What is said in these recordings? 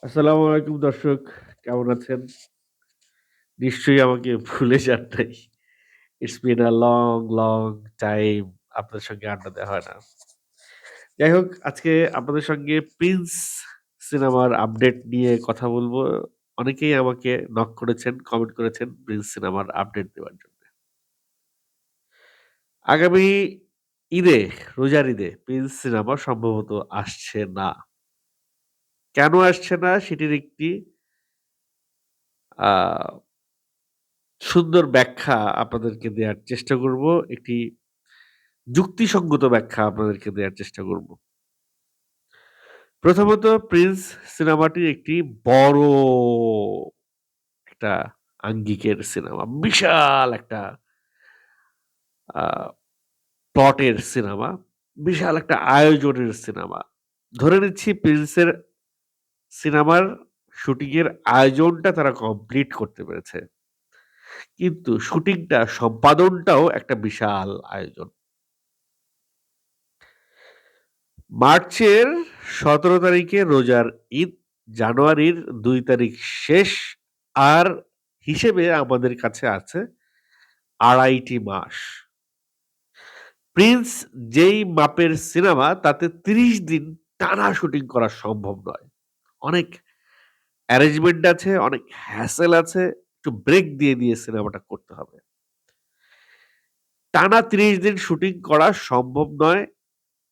আসসালামু আলাইকুম দর্শক। কেমন আছেন? নিশ্চয়ই আমাকে ভুলে যান নাই। It's been a long, long time আপনাদের সঙ্গে আড্ডা দেওয়া হয় না। যাই হোক আজকে আপনাদের সঙ্গে 'প্রিন্স' সিনেমার আপডেট নিয়ে কথা বলবো। অনেকেই আমাকে নক করেছেন, কমেন্ট করেছেন 'প্রিন্স' সিনেমার আপডেট দেওয়ার জন্য। আগামী ঈদে, রোজার ঈদে 'প্রিন্স' সিনেমা সম্ভবত আসছে না। কেন আসছে না সেটির একটি আ সুন্দর ব্যাখ্যা আপনাদেরকে দেয়ার চেষ্টা করব। একটি যুক্তিসঙ্গত ব্যাখ্যা আপনাদেরকে দেয়ার চেষ্টা করব। প্রথমত 'প্রিন্স' সিনেমাটি একটি বড় একটা আঙ্গিকের সিনেমা। বিশাল একটা আ প্লটের সিনেমা। বিশাল একটা আয়োজনের সিনেমা। ধরে নিচ্ছি 'প্রিন্সের' সিনেমার শুটিং এর আয়োজনটা তারা কমপ্লিট করতে পেরেছে। কিন্তু শুটিংটা সম্পাদনটাও একটা বিশাল আয়োজন। মার্চের ১৭ তারিখে রোজার ঈদ, জানুয়ারির ২ তারিখ শেষ। আর হিসেবে আমাদের কাছে আছে ২.৫টি মাস। 'প্রিন্স' যেই মাপের সিনেমা তাতে ৩০ দিন টানা শুটিং করা সম্ভব নয়। অনেক অ্যারেঞ্জমেন্ট আছে, অনেক হ্যাসেল আছে। একটু ব্রেক দিয়ে সিনেমাটা করতে হবে। টানা ৩০ দিন শুটিং করা সম্ভব নয়।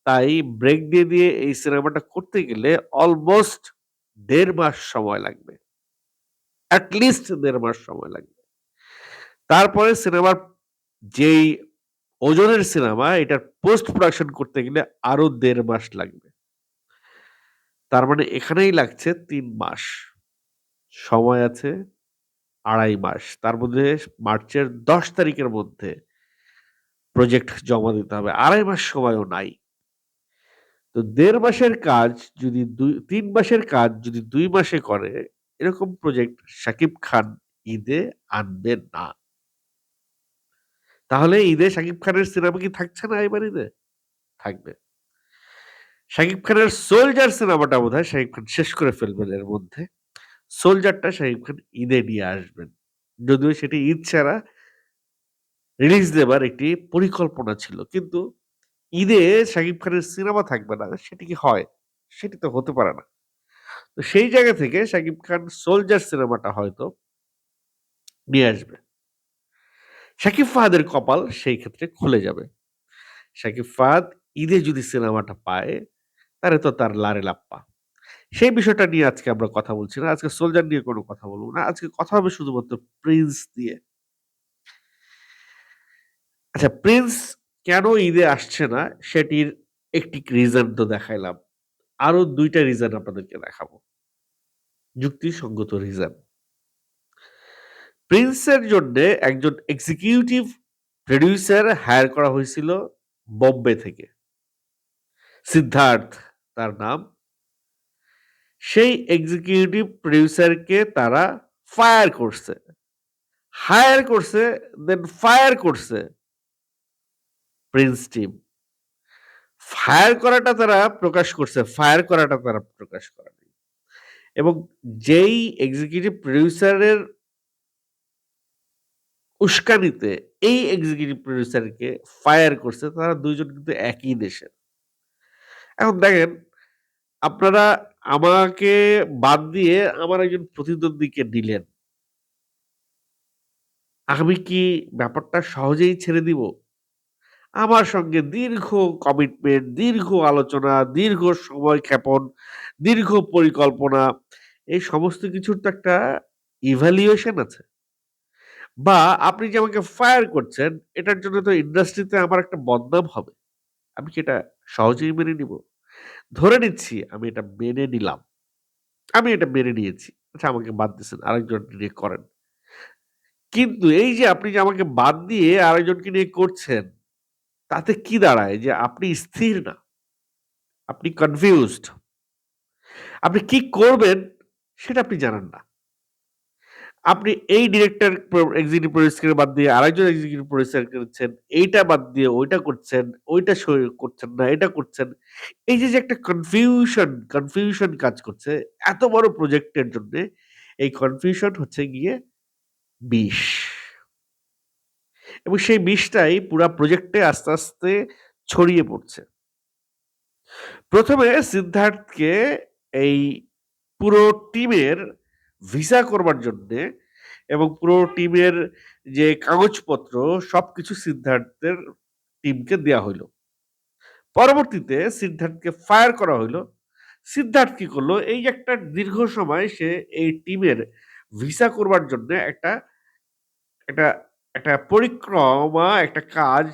তাই ব্রেক দিয়ে এই সিনেমাটা করতে গেলে অলমোস্ট ১.৫ মাস সময় লাগবে। এট লিস্ট ১.৫ মাস সময় লাগবে। তারপরে সিনেমার যেই ওজনের সিনেমা এটার পোস্ট প্রোডাকশন করতে গেলে আরো ১.৫ মাস লাগবে। তার মানে এখানেই লাগছে ৩ মাস। সময় আছে ২.৫ মাস। তার মধ্যে মার্চের ১০ তারিখের মধ্যে প্রজেক্ট জমা দিতে হবে। ২.৫ মাস সময়ও নাই। তো ১.৫ মাসের কাজ যদি ৩ মাসের কাজ যদি ২ মাসে করে, এরকম প্রজেক্ট শাকিব খান ঈদে আনবে না। তাহলে ঈদে শাকিব খানের সিনেমা কি থাকছে না এবার ঈদে? থাকবে। শাকিব খানের 'সোলজার' সিনেমাটা বোধহয় শাকিব খান শেষ করে ফেলবেন এর মধ্যে। 'সোলজার'টা শাকিব খান ঈদে নিয়ে আসবেন। যদিও সেটি ঈদ ছাড়া রিলিজ দেবার একটি পরিকল্পনা ছিল। কিন্তু ঈদে শাকিব খানের সিনেমা থাকবে না, সেটি কি হয়? সেটি তো হতে পারে না। তো সেই জায়গা থেকে শাকিব খান 'সোলজার' সিনেমাটা হয়তো নিয়ে আসবে। শাকিব ফাহাদের কপাল সেই ক্ষেত্রে খুলে যাবে। শাকিব ফাহাদ ঈদে যদি সিনেমাটা পায়, তাহলে তো তার লারে লাপ্পা। সেই বিষয়টা নিয়ে আজকে আমরা কথা বলছি না। আজকে 'সোলজার' নিয়ে কোনো কথা বলব না। আজকে কথা হবে শুধুমাত্র 'প্রিন্স' নিয়ে। আচ্ছা 'প্রিন্স' কেন ঈদে আসছে না সেটির একটি রিজন তো দেখাইলাম। আরো ২ টা রিজন আপনাদেরকে দেখাবো। যুক্তিসঙ্গত রিজন। 'প্রিন্সের' জন্যে একজন এক্সিকিউটিভ প্রোডিউসার হায়ার করা হয়েছিল বোম্বে থেকে। সিদ্ধার্থ তার নাম। সেই এক্সিকিউটিভ প্রোডিউসারকে তারা ফায়ার করছে। হায়ার করছে, দেন ফায়ার করছে 'প্রিন্স' টিম। ফায়ার করাটা তারা প্রকাশ করছে, ফায়ার করাটা তারা প্রকাশ করে নাই। এবং যেই এক্সিকিউটিভ প্রোডিউসারের উস্কানিতে এই এক্সিকিউটিভ প্রোডিউসারকে ফায়ার করছে তারা ২ জন কিন্তু একই দেশের। এখন দেখেন আপনারা আমাকে বাদ দিয়ে আমার একজন প্রতিদ্বন্দ্বীকে নিলেন। আমি কি ব্যাপারটা সহজেই ছেড়ে দিব? আমার সঙ্গে দীর্ঘ কমিটমেন্ট, দীর্ঘ আলোচনা, দীর্ঘ সময়ক্ষেপণ, দীর্ঘ পরিকল্পনা এই সমস্ত কিছুর তো একটা ইভ্যালুয়েশন আছে। বা আপনি যে আমাকে ফায়ার করছেন এটার জন্য তো ইন্ডাস্ট্রিতে আমার একটা বদনাম হবে। আমি কি এটা সহজেই মেনে নিব? ধরে নিচ্ছি আমি এটা মেনে নিলাম। আমি এটা মেনে নিয়েছি। আচ্ছা আমাকে বাদ দিছেন, আরেকজন নিয়ে করেন। কিন্তু এই যে আপনি যে আমাকে বাদ দিয়ে আরেকজনকে নিয়ে করছেন, তাতে কি দাঁড়ায়? যে আপনি স্থির না। আপনি কনফিউজড। আপনি কি করবেন সেটা আপনি জানেন না। আপনি এই ডিরেক্টর এক্সিকিউটিভ প্রডিউসার বাদ দিয়ে আরেকজন এক্সিকিউটিভ প্রডিউসার করেছেন, এইটা বাদ দিয়ে ওইটা করছেন, ওইটা করছেন না, এটা করছেন। এই যে একটা কনফিউশন কাজ করছে এত বড় প্রজেক্টের জন্যে, এই কনফিউশন হচ্ছে গিয়ে বিষ। এবং সেই বিষটাই পুরা প্রজেক্টে আস্তে, আস্তে ছড়িয়ে পড়ছে। ১ম এ সিদ্ধার্থকে এই পুরো টিমের ভিসা করবার জন্যে এবং পুরো টিমের যে কাগজপত্র সবকিছু সিদ্ধার্থের টিমকে দেয়া হইল। পরবর্তীতে সিদ্ধার্থকে ফায়ার করা হইলো। সিদ্ধার্থ কি করলো? এই যে একটা দীর্ঘ সময় সে এই টিমের ভিসা করবার জন্যে একটা একটা একটা পরিক্রমা, একটা কাজ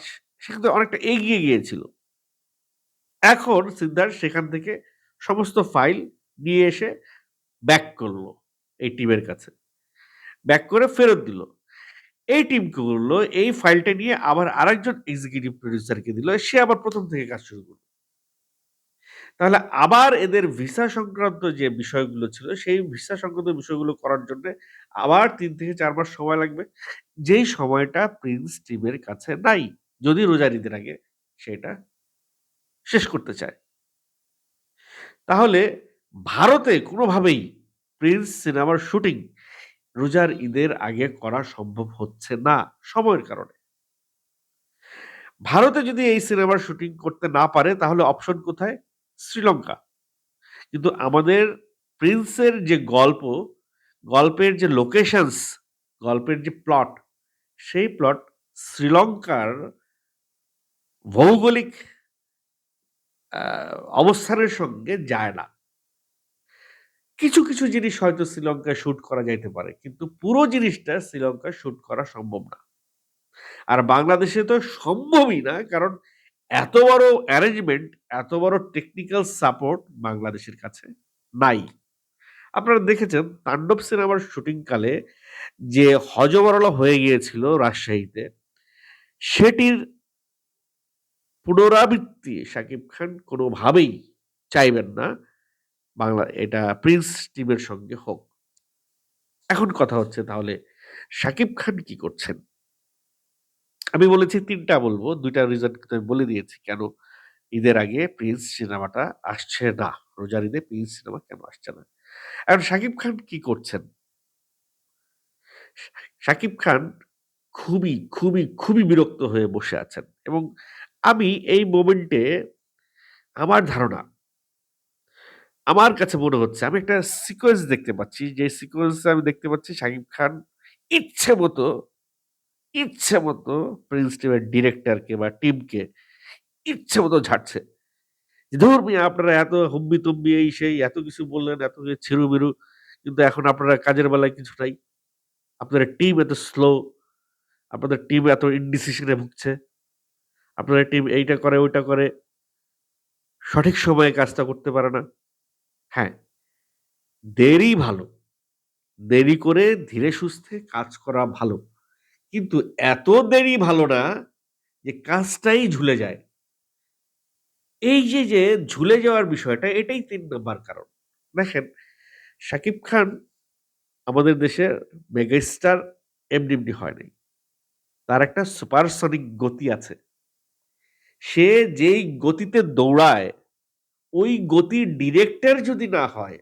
সে কিন্তু অনেকটা এগিয়ে গিয়েছিল। এখন সিদ্ধার্থ সেখান থেকে সমস্ত ফাইল নিয়ে এসে ব্যাক করলো এই টিমের কাছে। ব্যাক করে ফেরত দিল। এই টিম কি করলো? এই ফাইলটা নিয়ে আবার আরেকজন এক্সিকিউটিভ প্রোডিউসারকে দিল। সে আবার ১ম থেকে কাজ শুরু করল। তাহলে আবার এদের ভিসা সংক্রান্ত যে বিষয়গুলো ছিল, সেই ভিসা সংক্রান্ত বিষয়গুলো করার জন্যে আবার ৩ থেকে ৪ মাস সময় লাগবে। যেই সময়টা প্রিন্স টিমের কাছে নাই। যদি রোজার ঈদের আগে সেটা শেষ করতে চায়। তাহলে ভারতে কোনোভাবেই প্রিন্স সিনেমার শুটিং রোজার ঈদের আগে করা সম্ভব হচ্ছে না সময়ের কারণে। ভারতে যদি এই সিনেমার শুটিং করতে না পারে তাহলে অপশন কোথায়? শ্রীলঙ্কা। কিন্তু আমাদের প্রিন্সের যে গল্প, গল্পের যে লোকেশনস, গল্পের যে প্লট, সেই প্লট শ্রীলঙ্কার ভৌগোলিক আ অবস্থানের সঙ্গে যায় না। কিছু, কিছু জিনিস হয়তো শ্রীলঙ্কায় শুট করা যাইতে পারে। কিন্তু পুরো জিনিসটা শ্রীলঙ্কায় শুট করা সম্ভব না। আর বাংলাদেশে তো সম্ভবই না। কারণ এত বড় অ্যারেঞ্জমেন্ট, এত বড় টেকনিক্যাল সাপোর্ট বাংলাদেশের কাছে নাই। আপনারা দেখেছেন 'তাণ্ডব' সিনেমার শুটিং কালে যে হযবরল হয়ে গিয়েছিল রাজশাহীতে, সেটির পুনরাবৃত্তি শাকিব খান কোনোভাবেই চাইবেন না এটা প্রিন্স টিমের সঙ্গে হোক। এখন কথা হচ্ছে তাহলে শাকিব খান কি করছেন? আমি বলেছি ৩ টা বলবো। ২ টা রিজন কিন্তু আমি বলে দিয়েছি কেন ঈদের আগে 'প্রিন্স' সিনেমাটা আসছে না। রোজার ঈদে 'প্রিন্স' সিনেমা কেন আসছে না? এখন শাকিব খান কি করছেন? শাকিব খান খুবই বিরক্ত হয়ে বসে আছেন এবং আমি এই মোমেন্টে আমার ধারণা, আমার কাছে মনে হচ্ছে আমি একটা সিকোয়েন্স দেখতে পাচ্ছি। যে সিকোয়েন্সে আমি দেখতে পাচ্ছি শাকিব খান ইচ্ছে মতো, ইচ্ছে মতো প্রিন্স টিমের ডিরেক্টরকে বা টিমকে ইচ্ছে মতো ঝাড়ছে। ধুর মিয়া আপনারা এত হম্বি-তম্বি এই সেই এত কিছু বললেন, এত কিছু ছিরু-মিরু। কিন্তু এখন আপনারা কাজের বেলায় কিছু নাই। আপনাদের টিম এত স্লো, আপনাদের টিম এত ইনডিসিশন এ ভুগছে। আপনাদের টিম এইটা করে, ওইটা করে, সঠিক সময়ে কাজটা করতে পারে না। হ্যাঁ, দেরি ভালো। দেরি করে ধীরে সুস্থে কাজ করা ভালো। কিন্তু এত দেরি ভালো না যে কাজটাই ঝুলে যায়। এই যে ঝুলে যাওয়ার বিষয়টা এটাই ৩ নাম্বার কারণ। দেখেন শাকিব খান আমাদের দেশের মেগাস্টার এমনি হয় নাই। তার একটা সুপারসনিক গতি আছে। সে যেই গতিতে দৌড়ায়, ওই গতির ডিরেক্টর যদি না হয়,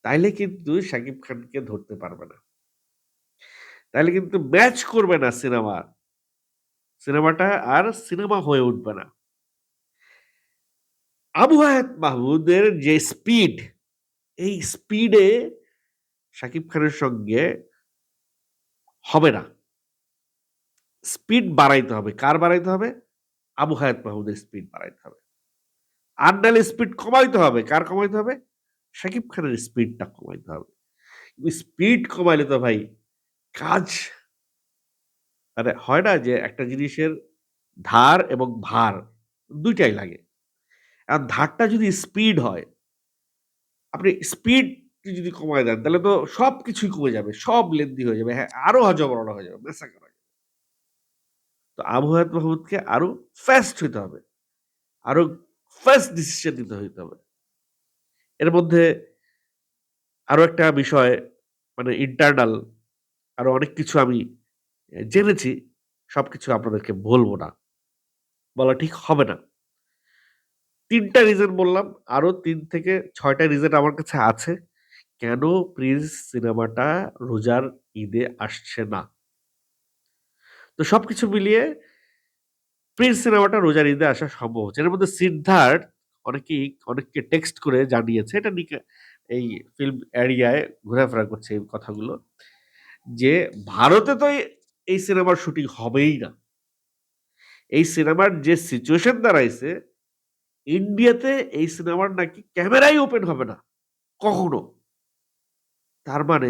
তাইলে কিন্তু শাকিব খানকে ধরতে পারবে না। তাইলে কিন্তু ম্যাচ করবে না সিনেমা। সিনেমাটা আর সিনেমা হয়ে উঠবে না। আবু হায়াত মাহমুদের যে স্পিড, এই স্পিডে শাকিব খানের সঙ্গে হবে না। স্পিড বাড়াইতে হবে। কার বাড়াইতে হবে? আবু হায়াত মাহমুদের স্পিড বাড়াইতে হবে। আর নাহলে স্পিড কমাইতে হবে। কার কমাইতে হবে? শাকিব খানের স্পিডটা কমাইতে হবে। স্পিড কমাইলে তো ভাই কাজ মানে হয় না যে একটা জিনিসের ধার এবং ভার ২ টাই লাগে। আর ধারটা যদি স্পিড হয়, আপনি স্পিড যদি কমায় দেন তাহলে তো সবকিছুই কমে যাবে। সব লেন্দি হয়ে যাবে। হ্যাঁ, আরো হযবরল হয়ে যাবে। মেসাকার হয়ে যাবে। তো আবু হায়াত মাহমুদকে আরো ফাস্ট হইতে হবে। আরো ফাস্ট ডিসিশন নিতে হইতে হবে। এর মধ্যে আরো একটা বিষয় মানে ইন্টারনাল আরো অনেক কিছু আমি জেনেছি। সবকিছু আপনাদেরকে বলব না। বলা ঠিক হবে না। ৩ টা রিজন বললাম। আরো ৩ থেকে ৬ টা রিজন আমার কাছে আছে। কেন 'প্রিন্স' সিনেমাটা রোজার ঈদে আসছে না। তো সবকিছু মিলিয়ে 'প্রিন্স' সিনেমাটা রোজার ঈদে আসা সম্ভব হচ্ছে। এর মধ্যে সিদ্ধার্থ অনেককে টেক্সট করে জানিয়েছে। এটা নিকে এই ফিল্ম এরিয়ায় ঘোরাফেরা করছে এই কথাগুলো। যে ভারতে তো এই সিনেমার শুটিং হবেই না। এই সিনেমার যে সিচুয়েশন দাঁড়াইছে, ইন্ডিয়াতে এই সিনেমার নাকি ক্যামেরাই ওপেন হবে না। কখনো। তার মানে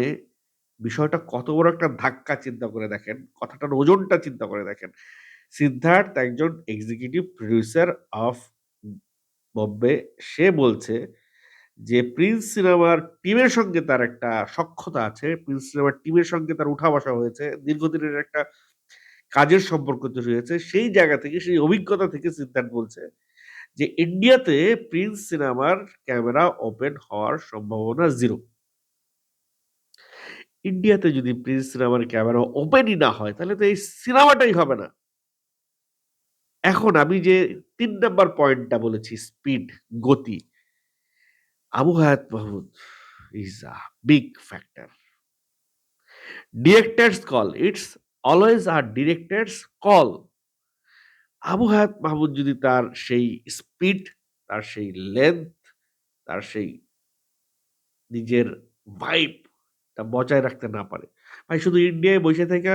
বিষয়টা কত বড় একটা ধাক্কা চিন্তা করে দেখেন। কথাটার ওজনটা চিন্তা করে দেখেন। সিদ্ধার্থ একজন এক্সিকিউটিভ প্রোডিউসার অফ বম্বে। সে বলছে যে 'প্রিন্স' সিনেমার টিমের সঙ্গে তার একটা সখ্যতা আছে। 'প্রিন্স' সিনেমার টিমের সঙ্গে তার উঠা-বসা হয়েছে। দীর্ঘদিনের একটা কাজের সম্পর্ক তৈরি হয়েছে। সেই জায়গা থেকে, সেই অভিজ্ঞতা থেকে সিদ্ধার্থ বলছে যে ইন্ডিয়াতে 'প্রিন্স' সিনেমার ক্যামেরা ওপেন হওয়ার সম্ভাবনা 0। ইন্ডিয়াতে যদি 'প্রিন্স' সিনেমার ক্যামেরা ওপেনই না হয়, তাহলে তো এই সিনেমাটাই হবে না। এখন আমি যে ৩ নাম্বার পয়েন্টটা বলেছি স্পিড, গতি। Abu Hayat Mahmud is a big factor. Directors call. It's always a directors call. Abu Hayat Mahmud যদি তার সেই স্পিড, তার সেই লেংথ, তার সেই নিজের ভাইব টা বজায় রাখতে না পারে। ভাই শুধু ইন্ডিয়ায় বইসে থাইকা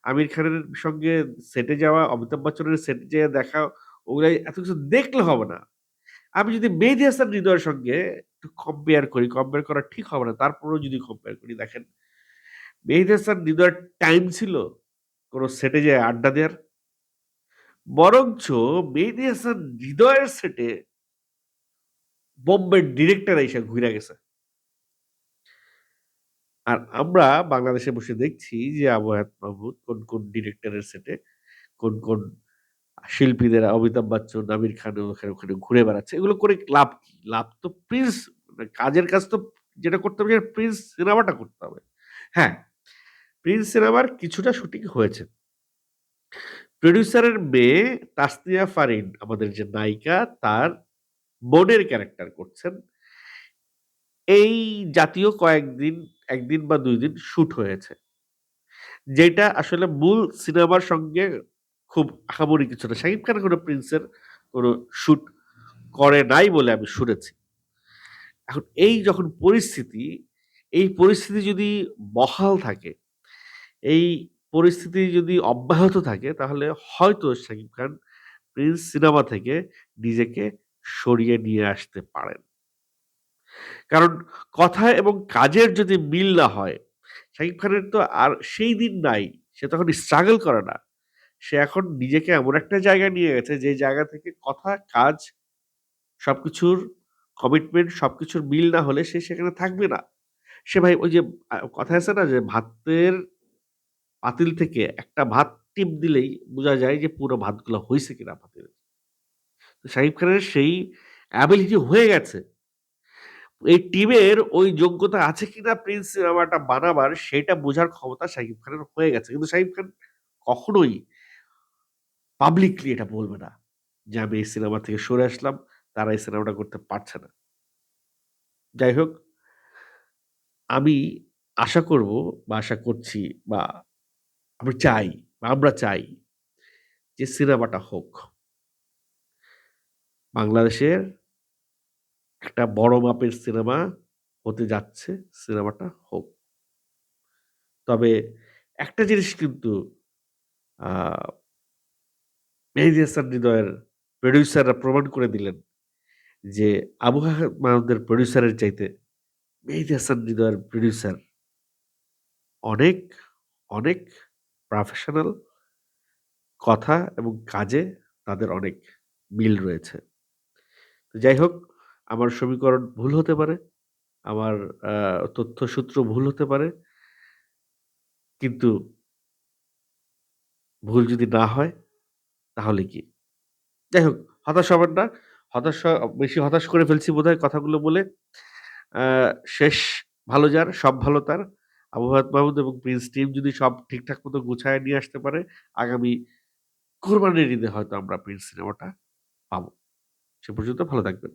আমির খানের সঙ্গে সেটে যাওয়া, অমিতাভ বচ্চনের সেটে যেয়ে দেখা, ওগুলাই এত কিছু দেখলে হবে না। আমি যদি মেহেদী হাসান হৃদয়ের সঙ্গে একটু কম্পেয়ার করি, কম্পেয়ার করা ঠিক হবে না। তারপরেও যদি কম্পেয়ার করি, দেখেন মেহেদী হাসান হৃদয়ের টাইম ছিল কোন সেটে যেয়ে আড্ডা দেওয়ার? বরঞ্চ মেহেদী হাসান হৃদয়ের সেটে বোম্বের ডিরেক্টর আইসা ঘুইরা গেছে। আর আমরা বাংলাদেশে বসে দেখছি যে আবু হায়াত মাহমুদ কোন ডিরেক্টরের সেটে কোন শিল্পীদের অমিতাভ বচ্চন, আমির খান ওখানে ঘুরে বেড়াচ্ছে। এগুলো করে লাভ কি? লাভ তো প্রিন্স কাজের কাজ তো যেটা করতে হবে, প্রিন্স সিনেমাটা করতে হবে। হ্যাঁ, প্রিন্স সিনেমার কিছুটা শুটিং হয়েছে। প্রোডিউসারের মেয়ে তাসনিয়া ফারিন আমাদের যে নায়িকা, তার বোনের ক্যারেক্টার করছেন। এই জাতীয় কয়েকদিন ১ দিন বা ২ দিন শুট হয়েছে। যেটা আসলে মূল সিনেমার সঙ্গে খুব আহামরি কিছু না। শাকিব খান কোন প্রিন্সের কোন শুট করে নাই বলে আমি শুনেছি। এখন এই যখন পরিস্থিতি, এই পরিস্থিতি যদি বহাল থাকে, এই পরিস্থিতি যদি অব্যাহত থাকে, তাহলে হয়তো শাকিব খান প্রিন্স সিনেমা থেকে নিজেকে সরিয়ে নিয়ে আসতে পারেন। কারণ কথা এবং কাজের যদি মিল না হয়, শাকিব খানের তো আর সেই দিন নাই। সে তখন স্ট্রাগল করে না। সে এখন নিজেকে এমন একটা জায়গায় নিয়ে গেছে, যে জায়গা থেকে কথা, কাজ সবকিছুর কমিটমেন্ট সবকিছুর মিল না হলে সে সেখানে থাকবে না। সে ভাই ওই যে কথায় আছে না যে ভাতের পাতিল থেকে একটা ভাত টিপ দিলেই বোঝা যায় যে পুরো ভাতগুলা হইছে কিনা পাতিলে। তো শাকিব খানের সেই অ্যাবিলিটি হয়ে গেছে। এই টিমের ওই যোগ্যতা আছে কিনা প্রিন্স সিনেমাটা বানাবার সেটা বোঝার ক্ষমতা শাকিব খানের হয়ে গেছে। কিন্তু শাকিব খান কখনোই পাবলিকলি এটা বলবে না যে, "আমি এই সিনেমা থেকে সরে আসলাম। তারা এই সিনেমাটা করতে পারছে না।" যাই হোক, আমি আশা করব বা আশা করছি বা আমি চাই বা আমরা চাই যে সিনেমাটা হোক। বাংলাদেশের একটা বড় মাপের সিনেমা হতে যাচ্ছে, সিনেমাটা হোক। তবে একটা জিনিস কিন্তু আ মেহেদী হাসান হৃদয়ের প্রোডিউসাররা প্রমাণ করে দিলেন যে, আবু মাহমুদের প্রোডিউসারের চাইতে মেহেদী হাসান হৃদয়ের প্রোডিউসার অনেক, অনেক প্রফেশনাল। কথা এবং কাজে তাদের অনেক মিল রয়েছে। তো যাই হোক, আমার সমীকরণ ভুল হতে পারে। আমার আ তথ্যসূত্র ভুল হতে পারে। কিন্তু ভুল যদি না হয় তাহলে কি? যাই হোক, হতাশ হবেন না। বেশি হতাশ করে ফেলছি বোধহয় কথাগুলো বলে। আ শেষ ভালো যার, সব ভালো তার। আবু হায়াত মাহমুদ এবং প্রিন্স টিম যদি সব ঠিকঠাক মতো গুছায় নিয়ে আসতে পারে, আগামী কোরবানির ঈদে হয়তো আমরা প্রিন্স সিনেমাটা পাবো। সে পর্যন্ত ভালো থাকবেন।